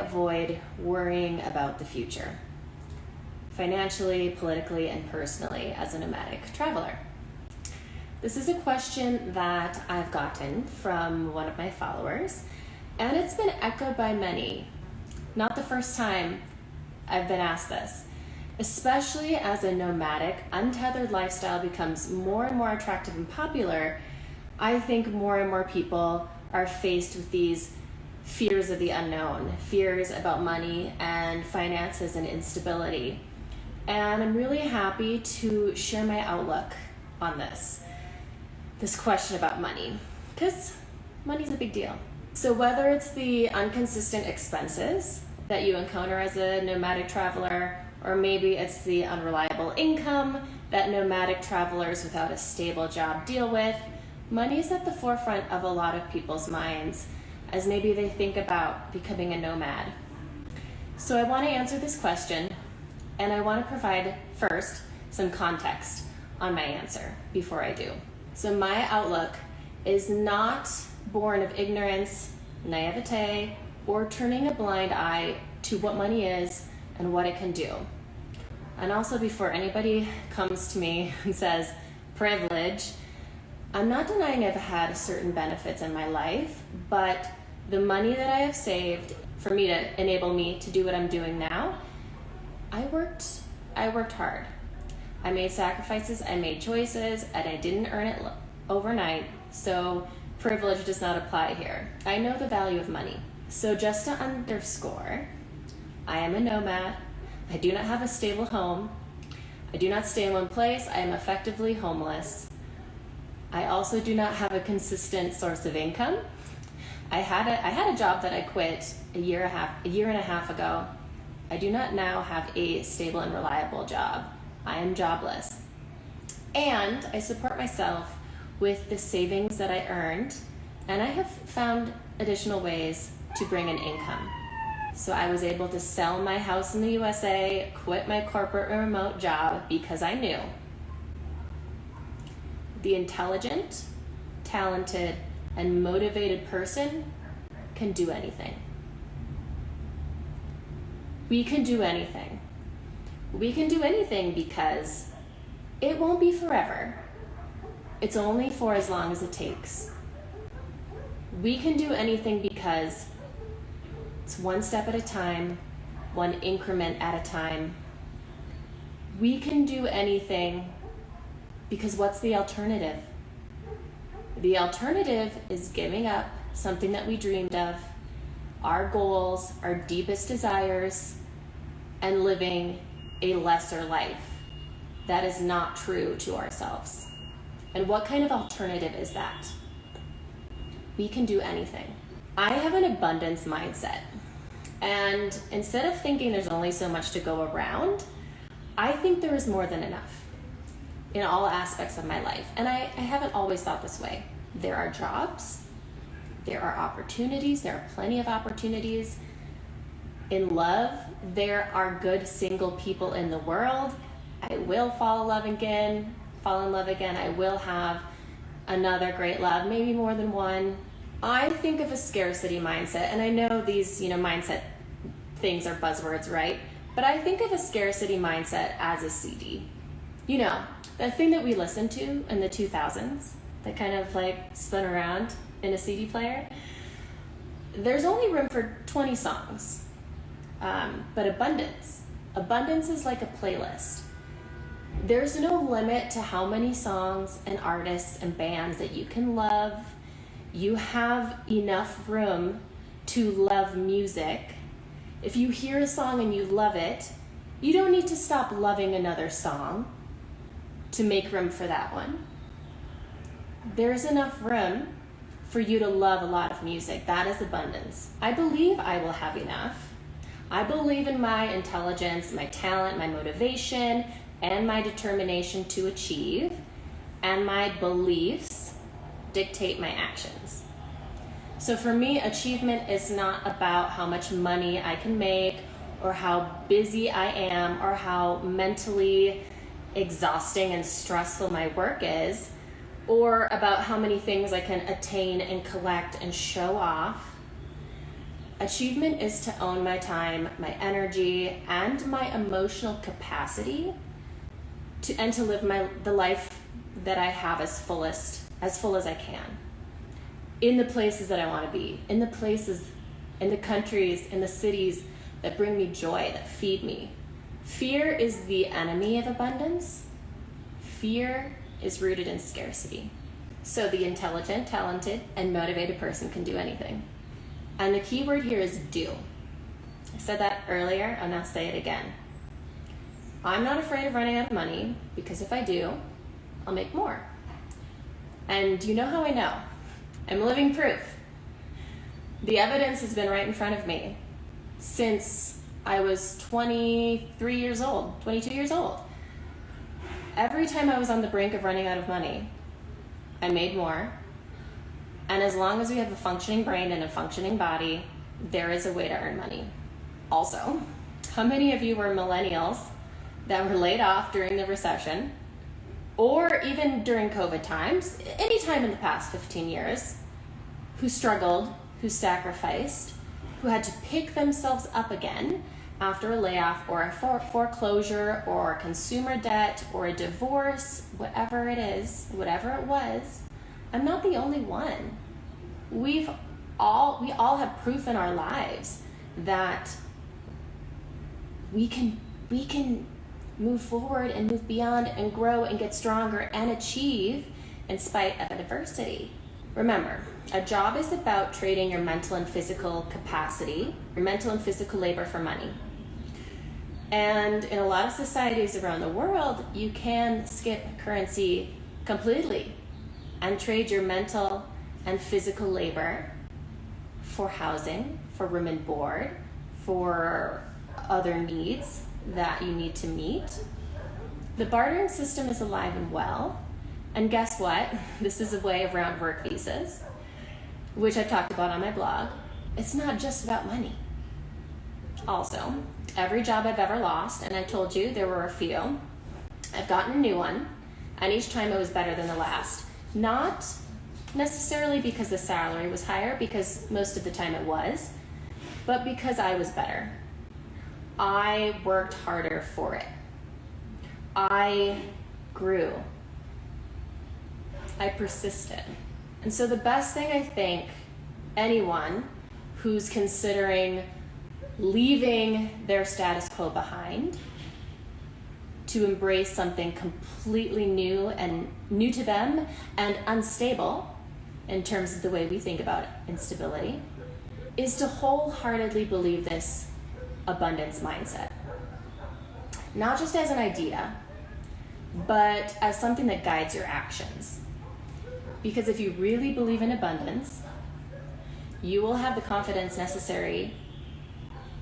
avoid worrying about the future, financially, politically, and personally as a nomadic traveler? This is a question that I've gotten from one of my followers, and it's been echoed by many. Not the first time I've been asked this. Especially as a nomadic, untethered lifestyle becomes more and more attractive and popular, I think more and more people are faced with these fears of the unknown, fears about money and finances and instability. And I'm really happy to share my outlook on this question about money, because money's a big deal. So whether it's the inconsistent expenses that you encounter as a nomadic traveler, or maybe it's the unreliable income that nomadic travelers without a stable job deal with, money is at the forefront of a lot of people's minds as maybe they think about becoming a nomad. So I want to answer this question, and I want to provide first some context on my answer before I do. So my outlook is not born of ignorance, naivete, or turning a blind eye to what money is and what it can do. And also, before anybody comes to me and says privilege, I'm not denying I've had certain benefits in my life, but the money that I have saved for me to enable me to do what I'm doing now, I worked hard. I made sacrifices, I made choices, and I didn't earn it overnight, so privilege does not apply here. I know the value of money. So just to underscore, I am a nomad. I do not have a stable home. I do not stay in one place. I am effectively homeless. I also do not have a consistent source of income. I had a job that I quit a year and a half ago. I do not now have a stable and reliable job. I am jobless. And I support myself with the savings that I earned, and I have found additional ways to bring in income. So I was able to sell my house in the USA, quit my corporate remote job because I knew the intelligent, talented, and motivated person can do anything. We can do anything. We can do anything because it won't be forever. It's only for as long as it takes. We can do anything because it's one step at a time, one increment at a time. We can do anything because what's the alternative? The alternative is giving up something that we dreamed of, our goals, our deepest desires, and living a lesser life that is not true to ourselves. And what kind of alternative is that? We can do anything. I have an abundance mindset. And instead of thinking there's only so much to go around, I think there is more than enough in all aspects of my life. And I haven't always thought this way. There are jobs, there are opportunities, there are plenty of opportunities. In love, there are good single people in the world. I will fall in love again. I will have another great love, maybe more than one. I think of a scarcity mindset, and I know these, mindset things are buzzwords, right? But I think of a scarcity mindset as a CD. That thing that we listened to in the 2000s that kind of spun around in a CD player. There's only room for 20 songs, but abundance is like a playlist. There's no limit to how many songs and artists and bands that you can love. You have enough room to love music. If you hear a song and you love it, you don't need to stop loving another song to make room for that one. There's enough room for you to love a lot of music. That is abundance. I believe I will have enough. I believe in my intelligence, my talent, my motivation, and my determination to achieve, and my beliefs dictate my actions. So for me, achievement is not about how much money I can make, or how busy I am, or how mentally exhausting and stressful my work is, or about how many things I can attain and collect and show off. Achievement is to own my time, my energy, and my emotional capacity and to live the life that I have as full as I can. In the places that I want to be, in the places, in the countries, in the cities that bring me joy, that feed me. Fear is the enemy of abundance. Fear is rooted in scarcity. So the intelligent, talented, and motivated person can do anything. And the key word here is do. I said that earlier, I'll now say it again. I'm not afraid of running out of money, because if I do, I'll make more. And you know how I know? I'm living proof. The evidence has been right in front of me since I was 22 years old. Every time I was on the brink of running out of money, I made more. And as long as we have a functioning brain and a functioning body, there is a way to earn money. Also, how many of you were millennials that were laid off during the recession, or even during COVID times, any time in the past 15 years, who struggled, who sacrificed, who had to pick themselves up again after a layoff or a foreclosure or consumer debt or a divorce, whatever it is, whatever it was? I'm not the only one. We all have proof in our lives that we can move forward and move beyond and grow and get stronger and achieve in spite of adversity. Remember, a job is about trading your mental and physical capacity, your mental and physical labor for money. And in a lot of societies around the world, you can skip currency completely and trade your mental and physical labor for housing, for room and board, for other needs that you need to meet. The bartering system is alive and well. And guess what? This is a way around work visas, which I've talked about on my blog. It's not just about money. Also, every job I've ever lost, and I told you there were a few, I've gotten a new one, and each time it was better than the last. Not necessarily because the salary was higher, because most of the time it was, but because I was better. I worked harder for it. I grew. I persisted. And so the best thing I think anyone who's considering leaving their status quo behind to embrace something completely new and new to them and unstable in terms of the way we think about instability is to wholeheartedly believe this abundance mindset. Not just as an idea, but as something that guides your actions. Because if you really believe in abundance, you will have the confidence necessary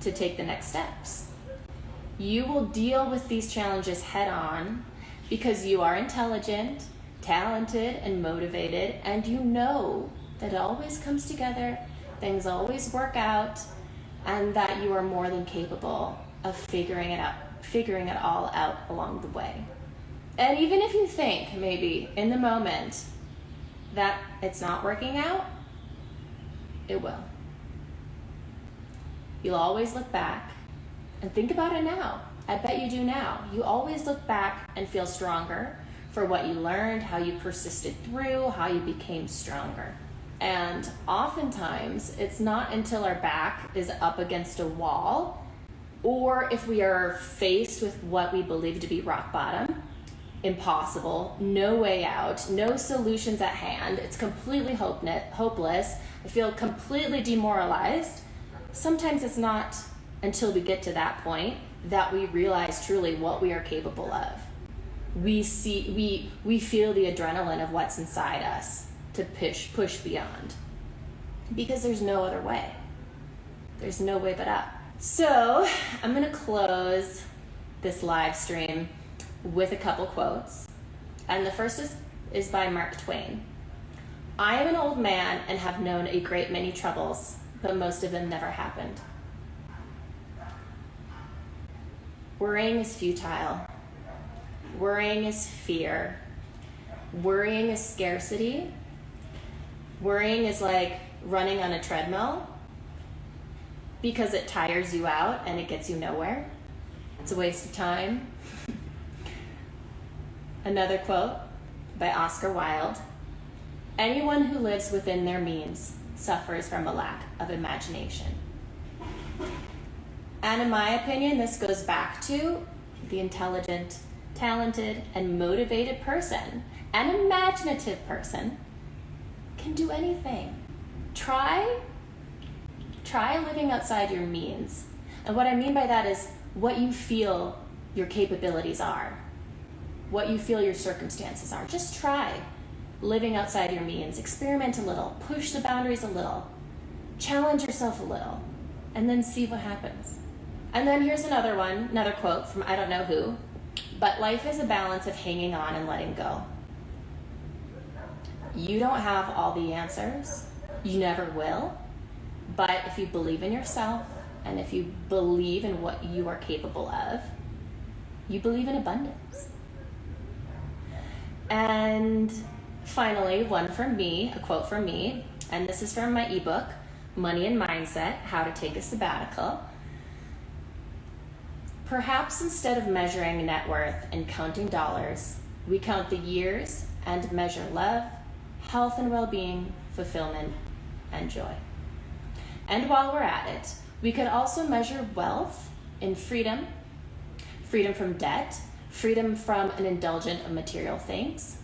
to take the next steps. You will deal with these challenges head on because you are intelligent, talented, and motivated, and you know that it always comes together, things always work out, and that you are more than capable of figuring it all out along the way. And even if you think maybe in the moment that it's not working out, it will. You'll always look back and think about it now. I bet you do now. You always look back and feel stronger for what you learned, how you persisted through, how you became stronger. And oftentimes, it's not until our back is up against a wall, or if we are faced with what we believe to be rock bottom, impossible, no way out, no solutions at hand, it's completely hopeless, I feel completely demoralized. Sometimes it's not until we get to that point that we realize truly what we are capable of. We feel the adrenaline of what's inside us to push beyond, because there's no other way. There's no way but up. So I'm going to close this live stream with a couple quotes. And the first is by Mark Twain. I am an old man and have known a great many troubles, but most of them never happened. Worrying is futile. Worrying is fear. Worrying is scarcity. Worrying is like running on a treadmill. because it tires you out and it gets you nowhere. It's a waste of time. Another quote by Oscar Wilde: anyone who lives within their means suffers from a lack of imagination. And in my opinion, this goes back to the intelligent, talented, and motivated person, an imaginative person, can do anything. Try living outside your means. And what I mean by that is what you feel your capabilities are, what you feel your circumstances are. Just try living outside your means. Experiment a little, push the boundaries a little, challenge yourself a little, and then see what happens. And then here's another quote from I don't know who, but life is a balance of hanging on and letting go. You don't have all the answers. You never will. But if you believe in yourself and if you believe in what you are capable of, you believe in abundance. And finally, one from me, a quote from me, and this is from my ebook, Money and Mindset, How to Take a Sabbatical. Perhaps instead of measuring net worth and counting dollars, we count the years and measure love, health and well-being, fulfillment, and joy. And while we're at it, we could also measure wealth in freedom, freedom from debt, freedom from an indulgence of material things,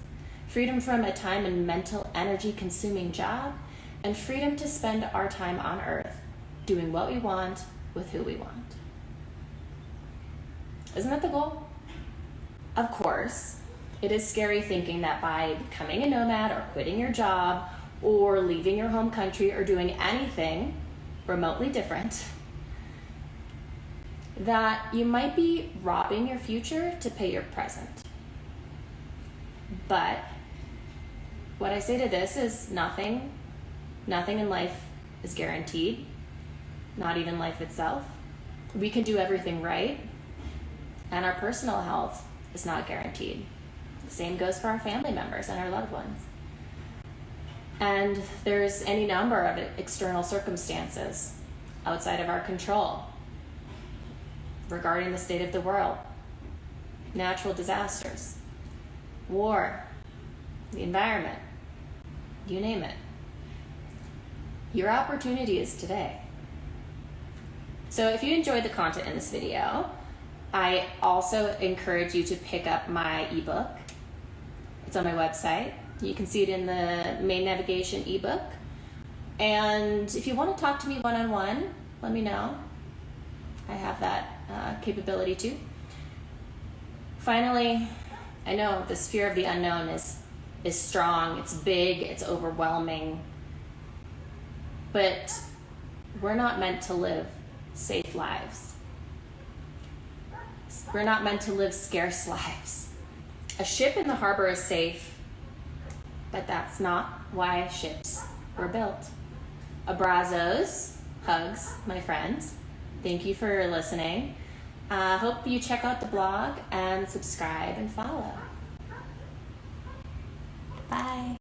freedom from a time and mental energy consuming job, and freedom to spend our time on earth doing what we want with who we want. Isn't that the goal? Of course, it is scary thinking that by becoming a nomad or quitting your job or leaving your home country or doing anything remotely different, that you might be robbing your future to pay your present. But what I say to this is nothing in life is guaranteed, not even life itself. We can do everything right, and our personal health is not guaranteed. The same goes for our family members and our loved ones. And there's any number of external circumstances outside of our control regarding the state of the world, natural disasters, war, the environment, you name it. Your opportunity is today. So if you enjoyed the content in this video, I also encourage you to pick up my ebook. It's on my website. You can see it in the main navigation ebook. And if you want to talk to me one-on-one, let me know. I have that capability too. Finally, I know this fear of the unknown is strong, it's big, it's overwhelming. But we're not meant to live safe lives. We're not meant to live scarce lives. A ship in the harbor is safe, but that's not why ships were built. Abrazos, hugs, my friends. Thank you for listening. Hope you check out the blog and subscribe and follow. Bye.